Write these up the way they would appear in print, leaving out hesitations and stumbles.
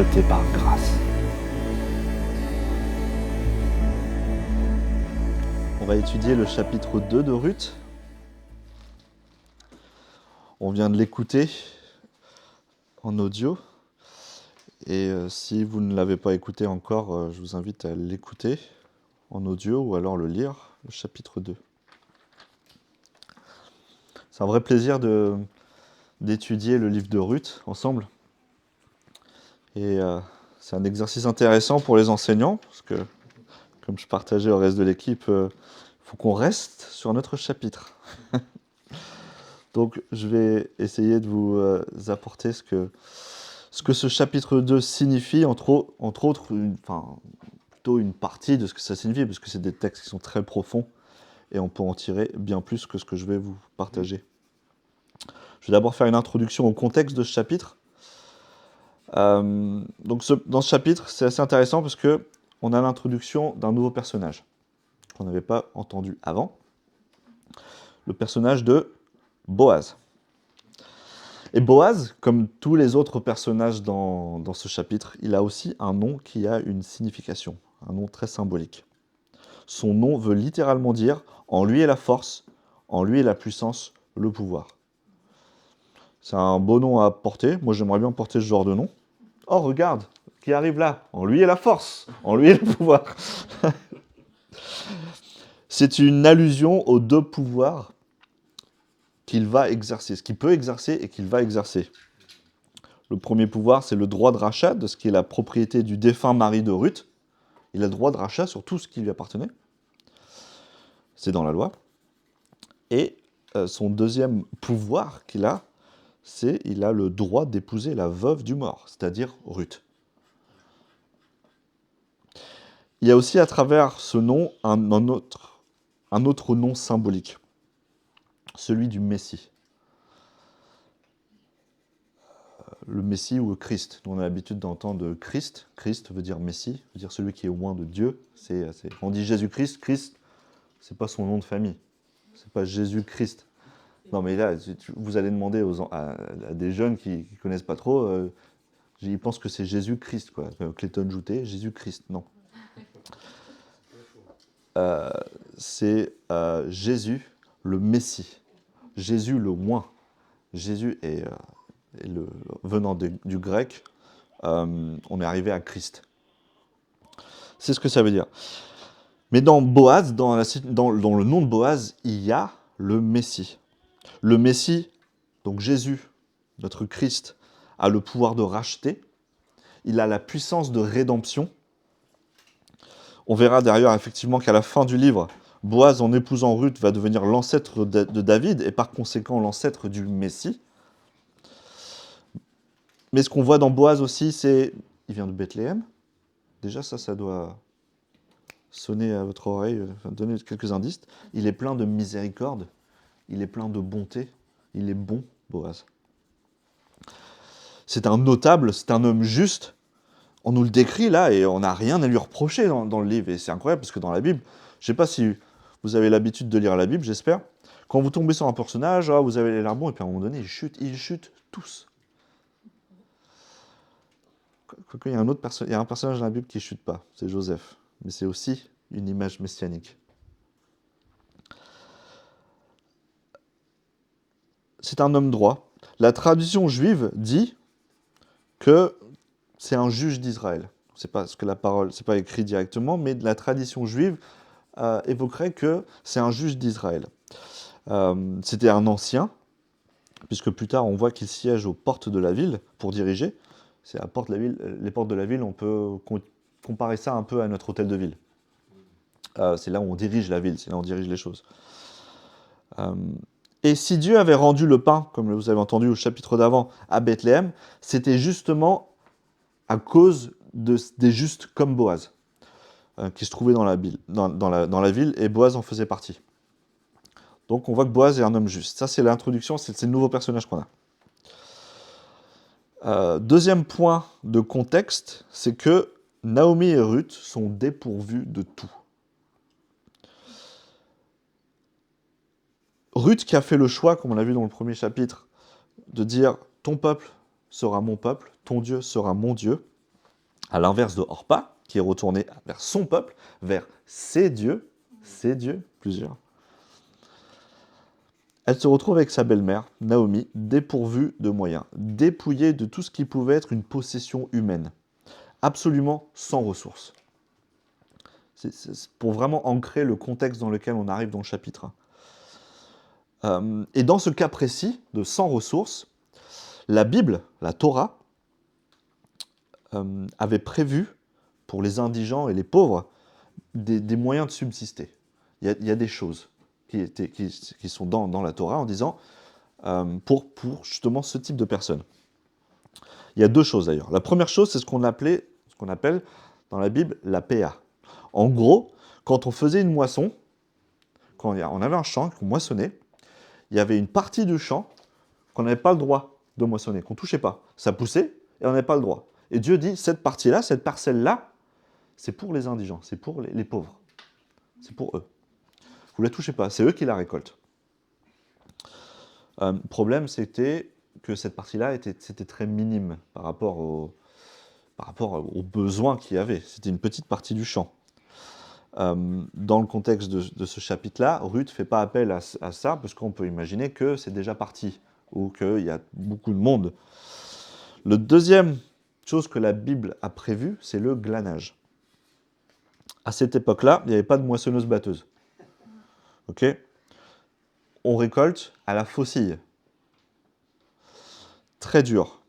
rachetés par grâce. On va étudier le chapitre 2 de Ruth. On vient de l'écouter en audio. Et si vous ne l'avez pas écouté encore, je vous invite à l'écouter en audio ou alors le lire, le chapitre 2. C'est un vrai plaisir d'étudier le livre de Ruth ensemble. Et c'est un exercice intéressant pour les enseignants, parce que, comme je partageais au reste de l'équipe, il faut qu'on reste sur notre chapitre. Donc, je vais essayer de vous apporter ce que ce chapitre 2 signifie, entre autres, plutôt une partie de ce que ça signifie, parce que c'est des textes qui sont très profonds, et on peut en tirer bien plus que ce que je vais vous partager. Je vais d'abord faire une introduction au contexte de ce chapitre. Dans ce chapitre, c'est assez intéressant parce que on a l'introduction d'un nouveau personnage qu'on n'avait pas entendu avant, le personnage de Boaz. Et Boaz, comme tous les autres personnages dans ce chapitre, il a aussi un nom qui a une signification, un nom très symbolique. Son nom veut littéralement dire « en lui est la force, en lui est la puissance, le pouvoir ». C'est un beau nom à porter, moi j'aimerais bien porter ce genre de nom. Oh regarde, qui arrive là, en lui est la force, en lui est le pouvoir. C'est une allusion aux deux pouvoirs qu'il va exercer, ce qu'il peut exercer et qu'il va exercer. Le premier pouvoir, c'est le droit de rachat de ce qui est la propriété du défunt mari de Ruth. Il a le droit de rachat sur tout ce qui lui appartenait. C'est dans la loi. Et son deuxième pouvoir qu'il a, c'est il a le droit d'épouser la veuve du mort, c'est-à-dire Ruth. Il y a aussi à travers ce nom un autre nom symbolique, celui du Messie. Le Messie ou le Christ. On a l'habitude d'entendre Christ. Christ veut dire Messie, veut dire celui qui est loin de Dieu. On dit Jésus-Christ. Christ, c'est pas son nom de famille. C'est pas Jésus-Christ. Non, mais là, vous allez demander à des jeunes qui ne connaissent pas trop, ils pensent que c'est Jésus-Christ, quoi. Clayton Joutet, Jésus-Christ, non. C'est Jésus, le Messie. Jésus, le oint. Jésus est venant du grec, on est arrivé à Christ. C'est ce que ça veut dire. Mais dans Boaz, dans le nom de Boaz, il y a le Messie. Le Messie, donc Jésus, notre Christ, a le pouvoir de racheter. Il a la puissance de rédemption. On verra d'ailleurs effectivement qu'à la fin du livre, Boaz, en épousant Ruth, va devenir l'ancêtre de David et par conséquent l'ancêtre du Messie. Mais ce qu'on voit dans Boaz aussi, c'est... Il vient de Bethléem. Déjà, ça doit sonner à votre oreille, donner quelques indices. Il est plein de miséricorde. Il est plein de bonté. Il est bon, Boaz. C'est un notable, c'est un homme juste. On nous le décrit là et on n'a rien à lui reprocher dans le livre. Et c'est incroyable parce que dans la Bible, je ne sais pas si vous avez l'habitude de lire la Bible, j'espère. Quand vous tombez sur un personnage, vous avez l'air bon, et puis à un moment donné, ils chutent tous. Il y a un personnage dans la Bible qui ne chute pas, c'est Joseph. Mais c'est aussi une image messianique. C'est un homme droit. La tradition juive dit que c'est un juge d'Israël. C'est pas ce que la parole, c'est pas écrit directement, mais la tradition juive évoquerait que c'est un juge d'Israël. C'était un ancien, puisque plus tard on voit qu'il siège aux portes de la ville pour diriger. C'est à porte de la ville, les portes de la ville, on peut comparer ça un peu à notre hôtel de ville. C'est là où on dirige la ville, c'est là où on dirige les choses. Et si Dieu avait rendu le pain, comme vous avez entendu au chapitre d'avant, à Bethléem, c'était justement à cause des justes comme Boaz, qui se trouvaient dans la ville, et Boaz en faisait partie. Donc on voit que Boaz est un homme juste. Ça, c'est l'introduction, c'est le nouveau personnage qu'on a. Deuxième point de contexte, c'est que Naomi et Ruth sont dépourvues de tout. Ruth qui a fait le choix, comme on l'a vu dans le premier chapitre, de dire « ton peuple sera mon peuple, ton Dieu sera mon Dieu », À l'inverse de Orpa, qui est retournée vers son peuple, vers ses dieux, plusieurs. Elle se retrouve avec sa belle-mère, Naomi, dépourvue de moyens, dépouillée de tout ce qui pouvait être une possession humaine, absolument sans ressources. C'est pour vraiment ancrer le contexte dans lequel on arrive dans le chapitre 1. Et dans ce cas précis de sans ressources, la Bible, la Torah, avait prévu pour les indigents et les pauvres des moyens de subsister. Il y a des choses qui sont dans la Torah en disant pour justement ce type de personnes. Il y a deux choses d'ailleurs. La première chose, c'est ce qu'on appelle dans la Bible la PA. En gros, quand on faisait une moisson, quand on avait un champ qu'on moissonnait, il y avait une partie du champ qu'on n'avait pas le droit de moissonner, qu'on ne touchait pas. Ça poussait et on n'avait pas le droit. Et Dieu dit, cette partie-là, cette parcelle-là, c'est pour les indigents, c'est pour les pauvres. C'est pour eux. Vous ne la touchez pas, c'est eux qui la récoltent. Le problème, c'était que cette partie-là, c'était très minime par rapport aux besoins qu'il y avait. C'était une petite partie du champ. Dans le contexte de ce chapitre-là, Ruth ne fait pas appel à ça, parce qu'on peut imaginer que c'est déjà parti, ou qu'il y a beaucoup de monde. Le deuxième chose que la Bible a prévue, c'est le glanage. À cette époque-là, il n'y avait pas de moissonneuse-batteuse. Ok ? On récolte à la faucille. Très dur.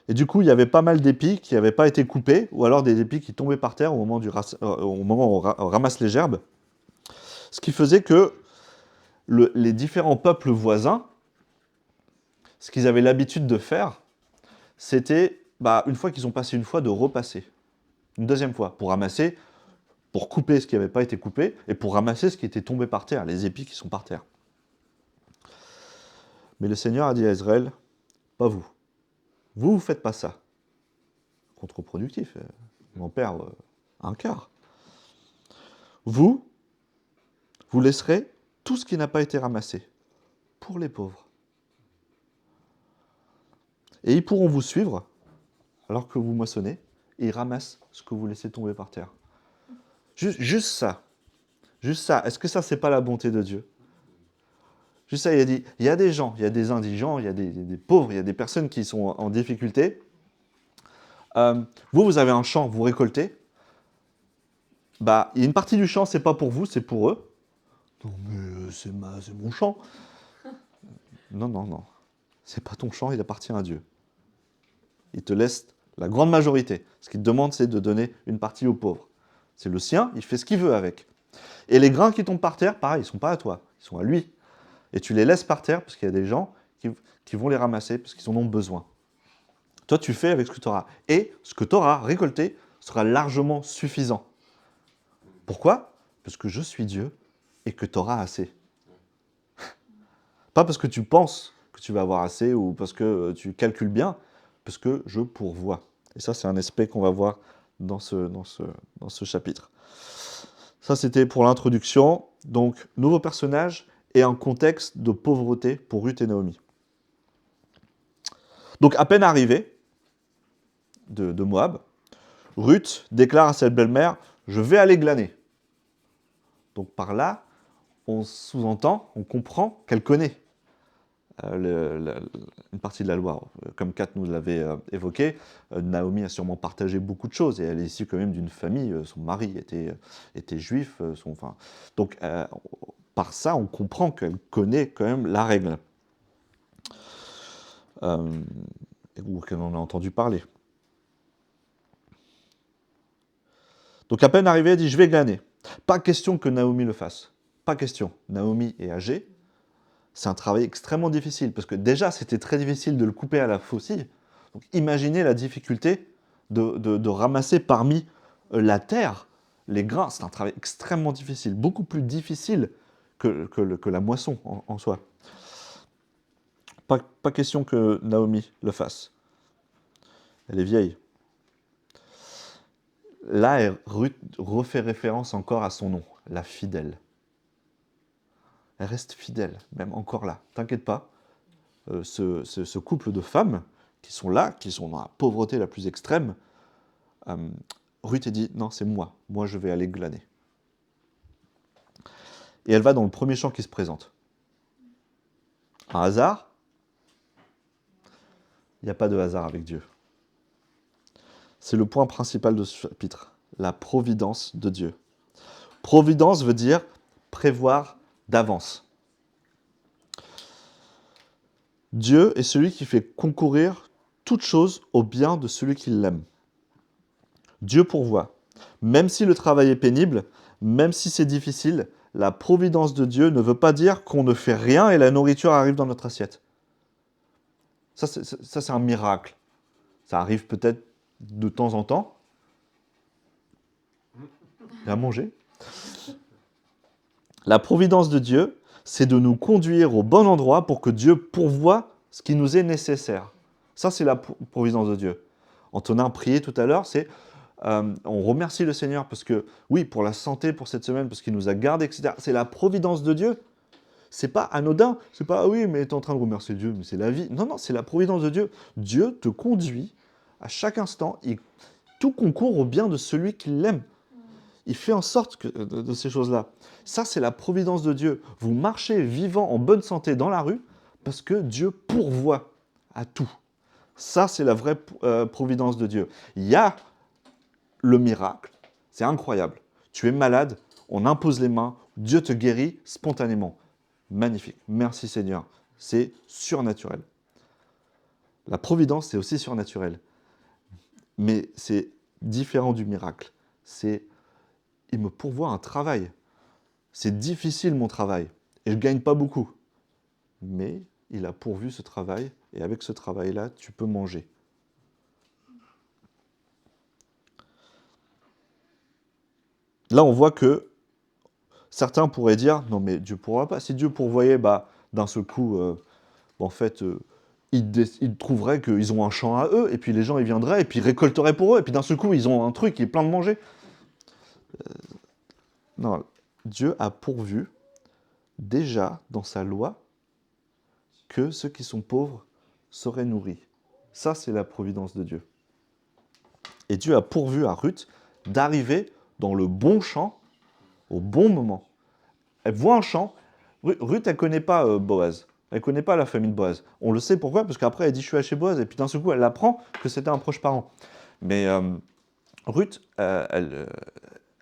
Et du coup, il y avait pas mal d'épis qui n'avaient pas été coupés, ou alors des épis qui tombaient par terre au moment où on ramasse les gerbes. Ce qui faisait que les différents peuples voisins, ce qu'ils avaient l'habitude de faire, c'était, une fois qu'ils ont passé une fois, de repasser. Une deuxième fois, pour ramasser, pour couper ce qui n'avait pas été coupé, et pour ramasser ce qui était tombé par terre, les épis qui sont par terre. Mais le Seigneur a dit à Israël, pas vous. Vous faites pas ça. Contre-productif. On en perd un quart. Vous laisserez tout ce qui n'a pas été ramassé pour les pauvres. Et ils pourront vous suivre alors que vous moissonnez et ils ramassent ce que vous laissez tomber par terre. Juste ça. Juste ça. Est-ce que ça, c'est pas la bonté de Dieu ? Juste ça, il a dit, il y a des gens, il y a des indigents, il y a des pauvres, il y a des personnes qui sont en difficulté. Vous avez un champ, vous récoltez. Il y a une partie du champ, c'est pas pour vous, c'est pour eux. Non, mais c'est mon champ. Non. C'est pas ton champ, il appartient à Dieu. Il te laisse la grande majorité. Ce qu'il te demande, c'est de donner une partie aux pauvres. C'est le sien, il fait ce qu'il veut avec. Et les grains qui tombent par terre, pareil, ils ne sont pas à toi, ils sont à lui. Et tu les laisses par terre parce qu'il y a des gens qui vont les ramasser parce qu'ils en ont besoin. Toi, tu fais avec ce que tu auras. Et ce que tu auras récolté sera largement suffisant. Pourquoi ? Parce que je suis Dieu et que tu auras assez. Pas parce que tu penses que tu vas avoir assez ou parce que tu calcules bien, parce que je pourvois. Et ça, c'est un aspect qu'on va voir dans ce chapitre. Ça, c'était pour l'introduction. Donc, nouveau personnage et un contexte de pauvreté pour Ruth et Naomi. Donc, à peine arrivée de Moab, Ruth déclare à cette belle-mère « Je vais aller glaner ». Donc, par là, on sous-entend, on comprend qu'elle connaît une partie de la loi. Comme Kat nous l'avait évoqué, Naomi a sûrement partagé beaucoup de choses et elle est issue quand même d'une famille, son mari était juif. Donc par ça, on comprend qu'elle connaît quand même la règle. Ou qu'elle en a entendu parler. Donc à peine arrivée, elle dit « Je vais glaner ». Pas question que Naomi le fasse. Pas question. Naomi est âgée. C'est un travail extrêmement difficile, parce que déjà, c'était très difficile de le couper à la faucille. Donc imaginez la difficulté de ramasser parmi la terre les grains. C'est un travail extrêmement difficile, beaucoup plus difficile que la moisson en soi. Pas question que Naomi le fasse. Elle est vieille. Là, Ruth refait référence encore à son nom, la fidèle. Elle reste fidèle, même encore là. T'inquiète pas, ce couple de femmes qui sont là, qui sont dans la pauvreté la plus extrême, Ruth a dit, non, c'est moi. Moi, je vais aller glaner. Et elle va dans le premier champ qui se présente. Un hasard? Il n'y a pas de hasard avec Dieu. C'est le point principal de ce chapitre, la providence de Dieu. Providence veut dire prévoir d'avance. Dieu est celui qui fait concourir toute chose au bien de celui qui l'aime. Dieu pourvoit. Même si le travail est pénible, même si c'est difficile, la providence de Dieu ne veut pas dire qu'on ne fait rien et la nourriture arrive dans notre assiette. Ça, c'est un miracle. Ça arrive peut-être de temps en temps. À manger. La providence de Dieu, c'est de nous conduire au bon endroit pour que Dieu pourvoie ce qui nous est nécessaire. Ça, c'est la providence de Dieu. Antonin priait tout à l'heure, c'est on remercie le Seigneur parce que, oui, pour la santé, pour cette semaine, parce qu'il nous a gardés, etc. C'est la providence de Dieu. C'est pas anodin. C'est pas, ah oui, mais tu es en train de remercier Dieu, mais c'est la vie. Non, non, c'est la providence de Dieu. Dieu te conduit à chaque instant. Tout concourt au bien de celui qui l'aime. Il fait en sorte de ces choses-là. Ça, c'est la providence de Dieu. Vous marchez vivant en bonne santé dans la rue parce que Dieu pourvoit à tout. Ça, c'est la vraie providence de Dieu. Il y a le miracle. C'est incroyable. Tu es malade, on impose les mains, Dieu te guérit spontanément. Magnifique. Merci Seigneur. C'est surnaturel. La providence, c'est aussi surnaturel. Mais c'est différent du miracle. Il me pourvoit un travail. C'est difficile mon travail. Et je ne gagne pas beaucoup. Mais il a pourvu ce travail. Et avec ce travail-là, tu peux manger. Là, on voit que certains pourraient dire, non mais Dieu ne pourra pas. Si Dieu pourvoyait, d'un seul coup, en fait, ils trouveraient qu'ils ont un champ à eux, et puis les gens ils viendraient, et puis ils récolteraient pour eux, et puis d'un seul coup, ils ont un truc qui est plein de manger. Non, Dieu a pourvu, déjà dans sa loi, que ceux qui sont pauvres seraient nourris. Ça, c'est la providence de Dieu. Et Dieu a pourvu à Ruth d'arriver dans le bon champ au bon moment. Elle voit un champ. Ruth, elle ne connaît pas Boaz. Elle ne connaît pas la famille de Boaz. On le sait pourquoi, parce qu'après, elle dit « je suis allée chez Boaz », et puis d'un seul coup, elle apprend que c'était un proche parent. Mais Ruth, elle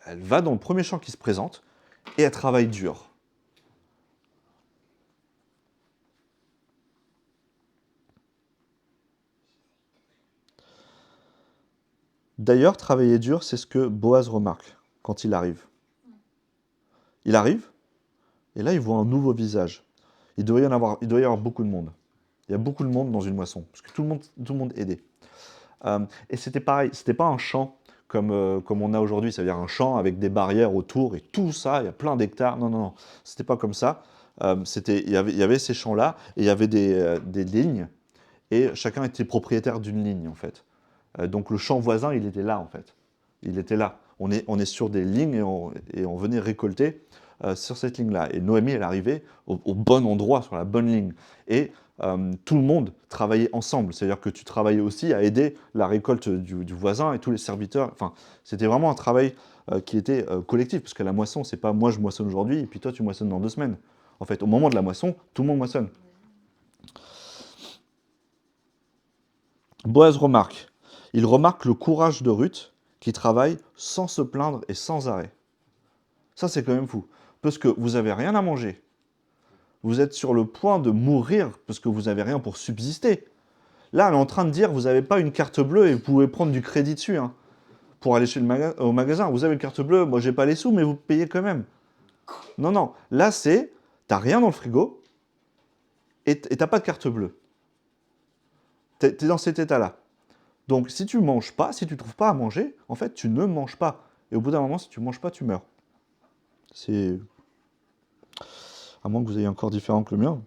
va dans le premier champ qui se présente, et elle travaille dur. D'ailleurs, travailler dur, c'est ce que Boaz remarque quand il arrive. Il arrive, et là, il voit un nouveau visage. Il doit y avoir beaucoup de monde. Il y a beaucoup de monde dans une moisson, parce que tout le monde aidait. Et c'était pareil, c'était pas un champ comme on a aujourd'hui, c'est-à-dire un champ avec des barrières autour et tout ça, il y a plein d'hectares. Non, non, non, c'était pas comme ça. Il y avait ces champs-là, et il y avait des lignes, et chacun était propriétaire d'une ligne, en fait. Donc le champ voisin, il était là, en fait. Il était là. On est sur des lignes, et on venait récolter sur cette ligne-là. Et Noémie, elle arrivait au bon endroit, sur la bonne ligne. Et tout le monde travaillait ensemble. C'est-à-dire que tu travaillais aussi à aider la récolte du voisin et tous les serviteurs. Enfin, c'était vraiment un travail qui était collectif, parce que la moisson, c'est pas moi je moissonne aujourd'hui et puis toi tu moissonnes dans 2 semaines. En fait, au moment de la moisson, tout le monde moissonne. Boaz remarque. Il remarque le courage de Ruth qui travaille sans se plaindre et sans arrêt. Ça, c'est quand même fou. Parce que vous n'avez rien à manger. Vous êtes sur le point de mourir parce que vous n'avez rien pour subsister. Là, elle est en train de dire, vous n'avez pas une carte bleue et vous pouvez prendre du crédit dessus pour aller au magasin. Vous avez une carte bleue, moi j'ai pas les sous, mais vous payez quand même. Non, non. Là, t'as rien dans le frigo et t'as pas de carte bleue. T'es dans cet état-là. Donc, si tu manges pas, si tu trouves pas à manger, en fait, tu ne manges pas. Et au bout d'un moment, si tu manges pas, tu meurs. C'est... À moins que vous ayez un corps différent que le mien.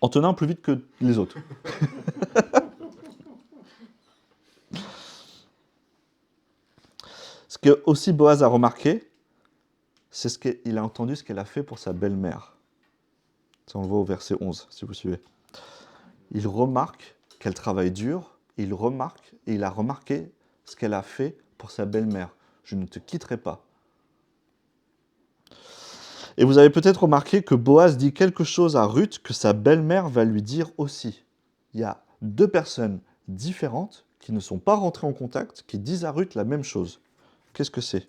Antonin plus vite que les autres. Ce que aussi Boaz a remarqué, c'est ce qu'il a entendu, ce qu'elle a fait pour sa belle-mère. Ça, on le voit au verset 11, si vous suivez. Il remarque qu'elle travaille dur, il a remarqué ce qu'elle a fait pour sa belle-mère. Je ne te quitterai pas. Et vous avez peut-être remarqué que Boaz dit quelque chose à Ruth que sa belle-mère va lui dire aussi. Il y a deux personnes différentes qui ne sont pas rentrées en contact, qui disent à Ruth la même chose. Qu'est-ce que c'est?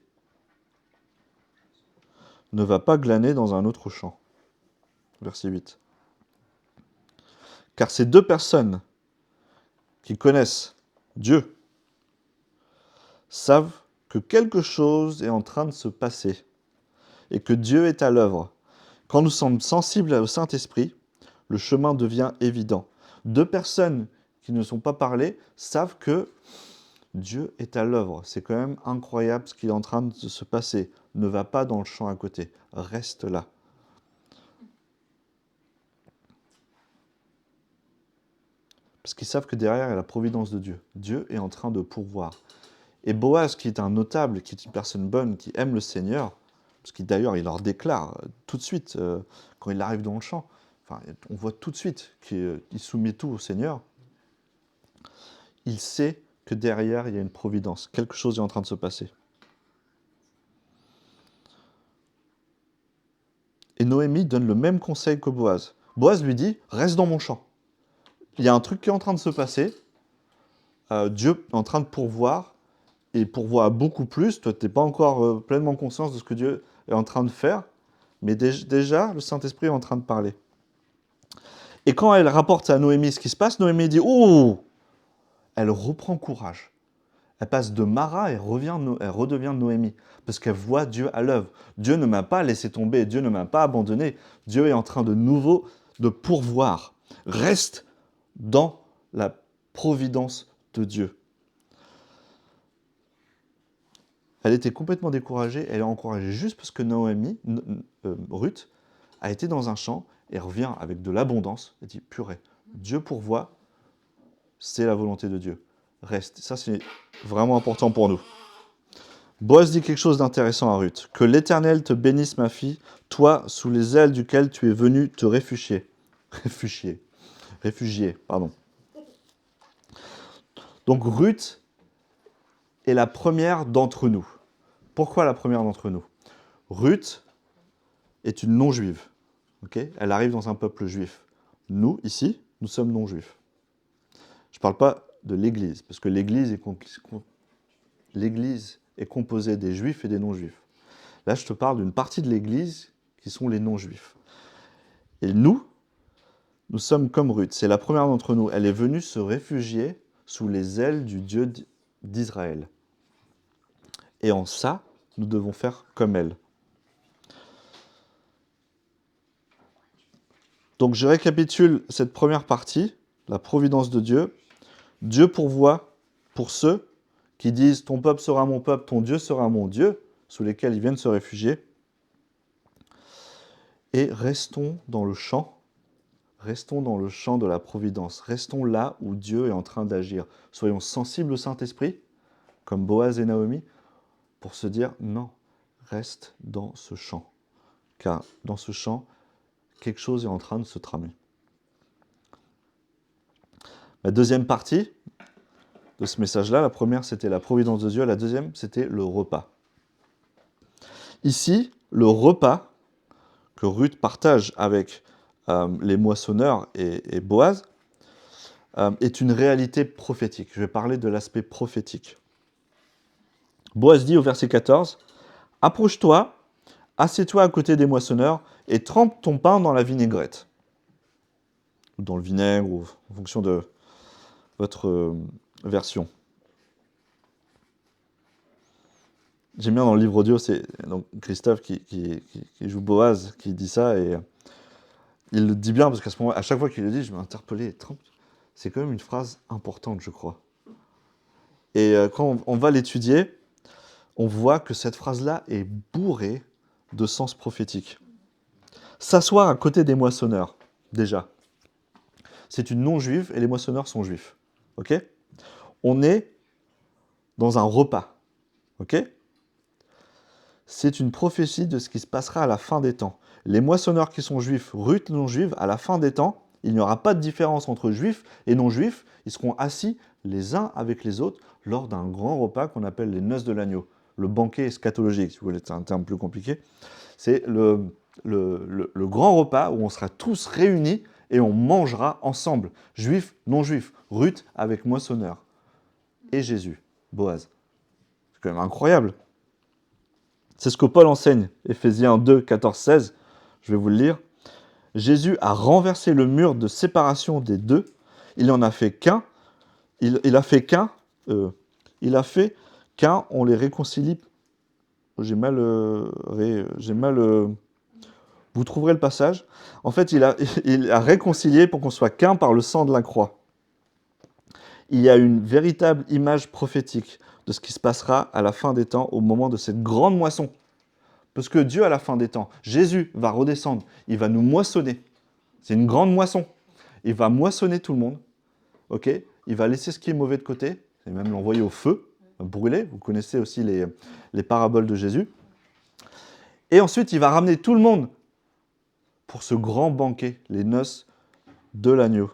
Ne va pas glaner dans un autre champ. Verset 8. Car ces deux personnes qui connaissent Dieu savent que quelque chose est en train de se passer et que Dieu est à l'œuvre. Quand nous sommes sensibles au Saint-Esprit, le chemin devient évident. Deux personnes qui ne sont pas parlées savent que Dieu est à l'œuvre. C'est quand même incroyable ce qui est en train de se passer. Ne va pas dans le champ à côté. Reste là. Parce qu'ils savent que derrière, il y a la providence de Dieu. Dieu est en train de pourvoir. Et Boaz, qui est un notable, qui est une personne bonne, qui aime le Seigneur, parce qu'il d'ailleurs, il leur déclare tout de suite, quand il arrive dans le champ, enfin, on voit tout de suite qu'il soumet tout au Seigneur, il sait que derrière, il y a une providence. Quelque chose est en train de se passer. Et Noémie donne le même conseil que Boaz. Boaz lui dit, reste dans mon champ. Il y a un truc qui est en train de se passer. Dieu est en train de pourvoir, et pourvoit beaucoup plus. Toi, tu n'es pas encore pleinement conscience de ce que Dieu est en train de faire, mais déjà, le Saint-Esprit est en train de parler. Et quand elle rapporte à Noémie ce qui se passe, Noémie dit « Oh !» Elle reprend courage. Elle passe de Mara et elle redevient Noémie, parce qu'elle voit Dieu à l'œuvre. Dieu ne m'a pas laissé tomber, Dieu ne m'a pas abandonné. Dieu est en train de nouveau de pourvoir. Reste dans la providence de Dieu. Elle était complètement découragée, elle est encouragée juste parce que Ruth, a été dans un champ et revient avec de l'abondance. Elle dit, purée, Dieu pourvoit, c'est la volonté de Dieu. Reste. Ça, c'est vraiment important pour nous. Boaz dit quelque chose d'intéressant à Ruth. Que l'Éternel te bénisse, ma fille, toi, sous les ailes duquel tu es venu te réfugier. Réfugier, pardon. Donc Ruth est la première d'entre nous. Pourquoi la première d'entre nous? Ruth est une non-juive. Okay, elle arrive dans un peuple juif. Nous, ici, nous sommes non-juifs. Je ne parle pas de l'Église, parce que l'Église est composée des juifs et des non-juifs. Là, je te parle d'une partie de l'Église qui sont les non-juifs. Et nous sommes comme Ruth. C'est la première d'entre nous. Elle est venue se réfugier sous les ailes du Dieu d'Israël. Et en ça, nous devons faire comme elle. Donc je récapitule cette première partie, la providence de Dieu. Dieu pourvoit pour ceux qui disent « ton peuple sera mon peuple, ton Dieu sera mon Dieu », sous lesquels ils viennent se réfugier. Et restons dans le champ de la providence. Restons là où Dieu est en train d'agir. Soyons sensibles au Saint-Esprit, comme Boaz et Naomi, pour se dire « non, reste dans ce champ ». Car dans ce champ, quelque chose est en train de se tramer. La deuxième partie de ce message-là, la première c'était la providence de Dieu, la deuxième c'était le repas. Ici, le repas que Ruth partage avec les moissonneurs et Boaz est une réalité prophétique. Je vais parler de l'aspect prophétique. Boaz dit au verset 14, « Approche-toi, assieds-toi à côté des moissonneurs et trempe ton pain dans la vinaigrette. » Ou dans le vinaigre, ou en fonction de votre version. J'aime bien dans le livre audio, c'est donc Christophe qui joue Boaz qui dit ça, et il le dit bien, parce qu'à ce moment, à chaque fois qu'il le dit, je m'interpellais. C'est quand même une phrase importante, je crois. Et quand on va l'étudier, on voit que cette phrase-là est bourrée de sens prophétique. S'asseoir à côté des moissonneurs, déjà. C'est une non-juive et les moissonneurs sont juifs. Ok ? On est dans un repas. Ok ? C'est une prophétie de ce qui se passera à la fin des temps. Les moissonneurs qui sont juifs, Ruth non-juive, à la fin des temps, il n'y aura pas de différence entre juifs et non-juifs. Ils seront assis les uns avec les autres. lors d'un grand repas qu'on appelle les noces de l'agneau, le banquet eschatologique, si vous voulez, c'est un terme plus compliqué. C'est le grand repas où on sera tous réunis et on mangera ensemble, juifs, non-juifs, Ruth avec moissonneur, et Jésus, Boaz. C'est quand même incroyable. C'est ce que Paul enseigne, Éphésiens 2, 14, 16, je vais vous le lire. Jésus a renversé le mur de séparation des deux, il n'en a fait qu'un, il a fait qu'un, on les réconcilie. Vous trouverez le passage. En fait, il a réconcilié pour qu'on soit qu'un par le sang de la croix. Il y a une véritable image prophétique de ce qui se passera à la fin des temps, au moment de cette grande moisson. Parce que Dieu, à la fin des temps, Jésus va redescendre, il va nous moissonner. C'est une grande moisson. Il va moissonner tout le monde. Ok, il va laisser ce qui est mauvais de côté, et même l'envoyer au feu, brûler. Vous connaissez aussi les paraboles de Jésus. Et ensuite, il va ramener tout le monde pour ce grand banquet, les noces de l'agneau,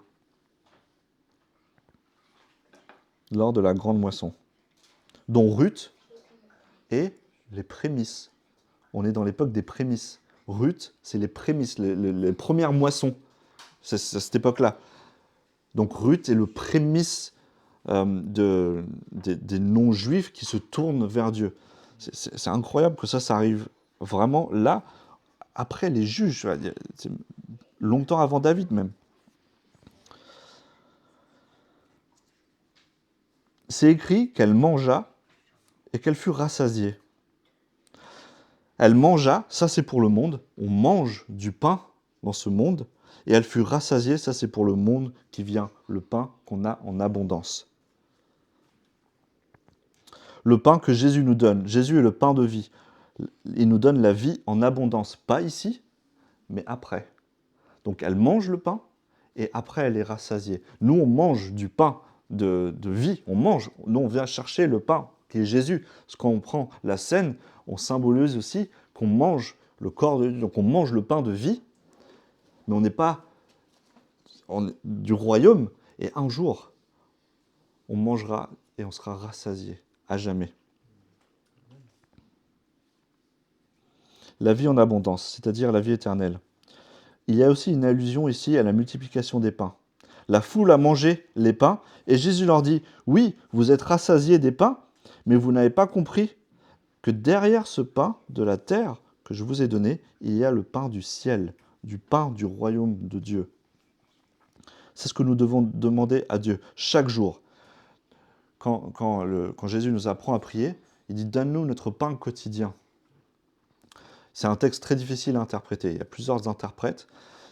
lors de la grande moisson, dont Ruth est les prémices. On est dans l'époque des prémices. Ruth, c'est les prémices, les premières moissons. C'est à cette époque-là. Donc Ruth est le prémisse des non-juifs qui se tournent vers Dieu. C'est incroyable que ça arrive vraiment là, après les juges, c'est longtemps avant David même. C'est écrit qu'elle mangea et qu'elle fut rassasiée. Elle mangea, ça c'est pour le monde, on mange du pain dans ce monde, et elle fut rassasiée, ça c'est pour le monde qui vient, le pain qu'on a en abondance. Le pain que Jésus nous donne, Jésus est le pain de vie. Il nous donne la vie en abondance, pas ici, mais après. Donc elle mange le pain, et après elle est rassasiée. Nous on mange du pain de vie, on mange, nous on vient chercher le pain qui est Jésus. Parce que quand on prend la scène, on symbolise aussi qu'on mange le corps de Dieu, donc on mange le pain de vie, mais on n'est pas du royaume, et un jour, on mangera et on sera rassasié à jamais. La vie en abondance, c'est-à-dire la vie éternelle. Il y a aussi une allusion ici à la multiplication des pains. La foule a mangé les pains, et Jésus leur dit, « Oui, vous êtes rassasiés des pains, mais vous n'avez pas compris que derrière ce pain de la terre que je vous ai donné, il y a le pain du ciel, du pain du royaume de Dieu. » C'est ce que nous devons demander à Dieu chaque jour. Quand Jésus nous apprend à prier, il dit « Donne-nous notre pain quotidien ». C'est un texte très difficile à interpréter. Il y a plusieurs interprètes.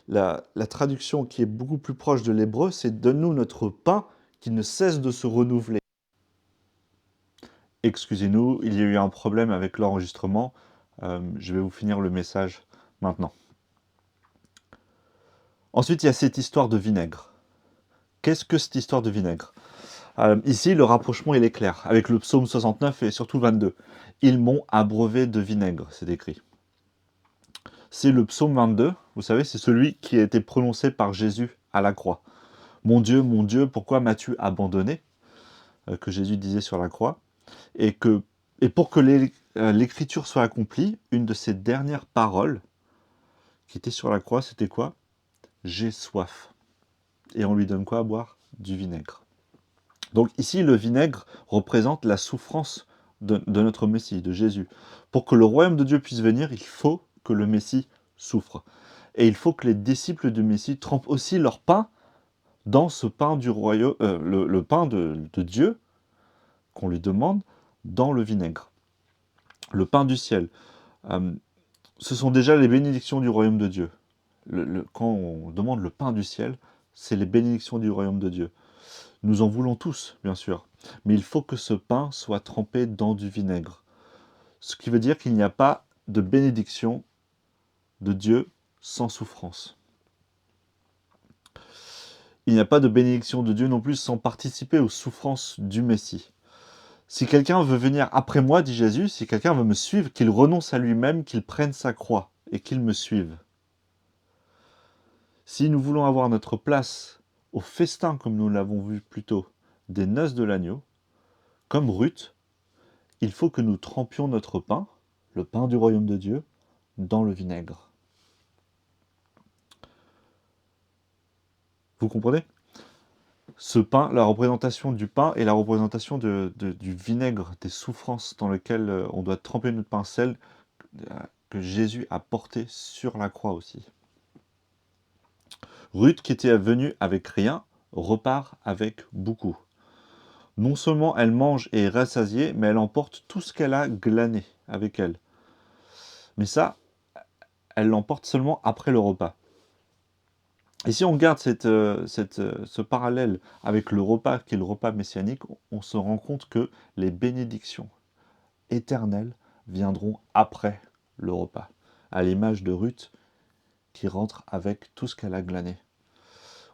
La traduction qui est beaucoup plus proche de l'hébreu, c'est « Donne-nous notre pain qui ne cesse de se renouveler ». Excusez-nous, il y a eu un problème avec l'enregistrement. Je vais vous finir le message maintenant. Ensuite, il y a cette histoire de vinaigre. Qu'est-ce que cette histoire de vinaigre ? Ici, le rapprochement il est clair, avec le psaume 69 et surtout 22. « Ils m'ont abreuvé de vinaigre », c'est écrit. C'est le psaume 22, vous savez, c'est celui qui a été prononcé par Jésus à la croix. « Mon Dieu, pourquoi m'as-tu abandonné ?» que Jésus disait sur la croix. Et pour que l'écriture soit accomplie, une de ses dernières paroles qui était sur la croix, c'était quoi ? « J'ai soif ». Et on lui donne quoi à boire ? Du vinaigre. Donc ici, le vinaigre représente la souffrance de notre Messie, de Jésus. Pour que le royaume de Dieu puisse venir, il faut que le Messie souffre. Et il faut que les disciples du Messie trempent aussi leur pain dans ce pain du royaume, le pain de Dieu qu'on lui demande, dans le vinaigre. Le pain du ciel. Ce sont déjà les bénédictions du royaume de Dieu. Quand on demande le pain du ciel, c'est les bénédictions du royaume de Dieu. Nous en voulons tous, bien sûr, mais il faut que ce pain soit trempé dans du vinaigre. Ce qui veut dire qu'il n'y a pas de bénédiction de Dieu sans souffrance. Il n'y a pas de bénédiction de Dieu non plus sans participer aux souffrances du Messie. Si quelqu'un veut venir après moi, dit Jésus, si quelqu'un veut me suivre, qu'il renonce à lui-même, qu'il prenne sa croix et qu'il me suive. Si nous voulons avoir notre place au festin, comme nous l'avons vu plus tôt, des noces de l'agneau, comme Ruth, il faut que nous trempions notre pain, le pain du royaume de Dieu, dans le vinaigre. Vous comprenez? Ce pain, la représentation du pain et la représentation du vinaigre, des souffrances dans lesquelles on doit tremper notre pain, celle que Jésus a portée sur la croix aussi. Ruth, qui était venue avec rien, repart avec beaucoup. Non seulement elle mange et est rassasiée, mais elle emporte tout ce qu'elle a glané avec elle. Mais ça, elle l'emporte seulement après le repas. Et si on regarde ce parallèle avec le repas qui est le repas messianique, on se rend compte que les bénédictions éternelles viendront après le repas, à l'image de Ruth qui rentre avec tout ce qu'elle a glané.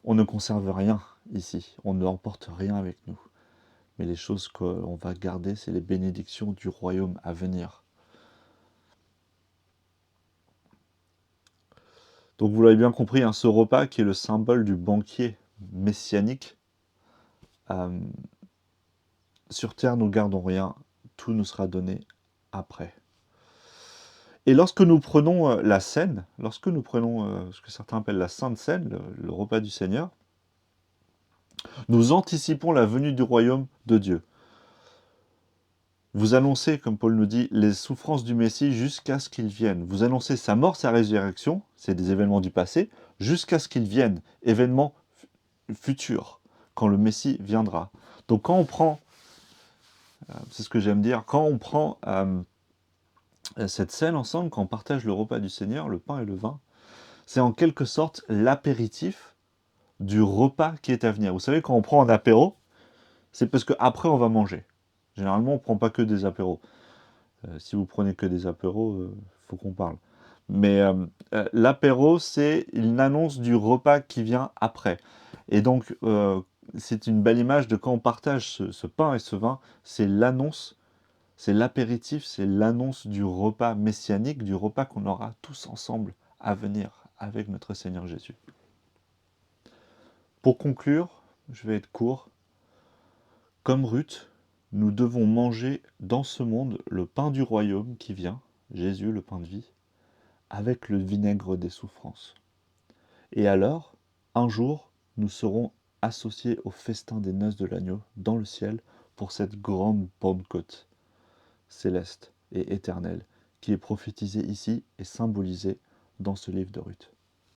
On ne conserve rien ici, on ne emporte rien avec nous. Mais les choses qu'on va garder, c'est les bénédictions du royaume à venir. Donc vous l'avez bien compris, hein, ce repas qui est le symbole du banquier messianique, euh, sur terre nous gardons rien, tout nous sera donné après. Et lorsque nous prenons la scène, lorsque nous prenons ce que certains appellent la Sainte Seine, le repas du Seigneur, nous anticipons la venue du royaume de Dieu. Vous annoncez, comme Paul nous dit, les souffrances du Messie jusqu'à ce qu'il vienne. Vous annoncez sa mort, sa résurrection, c'est des événements du passé, jusqu'à ce qu'il vienne, événements futurs, quand le Messie viendra. Donc quand on prend, c'est ce que j'aime dire, quand on prend cette scène ensemble, quand on partage le repas du Seigneur, le pain et le vin, c'est en quelque sorte l'apéritif du repas qui est à venir. Vous savez, quand on prend un apéro, c'est parce qu'après on va manger. Généralement, on ne prend pas que des apéros. Si vous prenez que des apéros, faut qu'on parle. Mais l'apéro, c'est une annonce du repas qui vient après. Et donc, c'est une belle image de quand on partage ce pain et ce vin, c'est l'annonce, c'est l'apéritif, c'est l'annonce du repas messianique, du repas qu'on aura tous ensemble à venir avec notre Seigneur Jésus. Pour conclure, je vais être court. Comme Ruth, nous devons manger dans ce monde le pain du royaume qui vient, Jésus, le pain de vie, avec le vinaigre des souffrances. Et alors, un jour, nous serons associés au festin des noces de l'agneau dans le ciel pour cette grande Pentecôte céleste et éternelle qui est prophétisée ici et symbolisée dans ce livre de Ruth.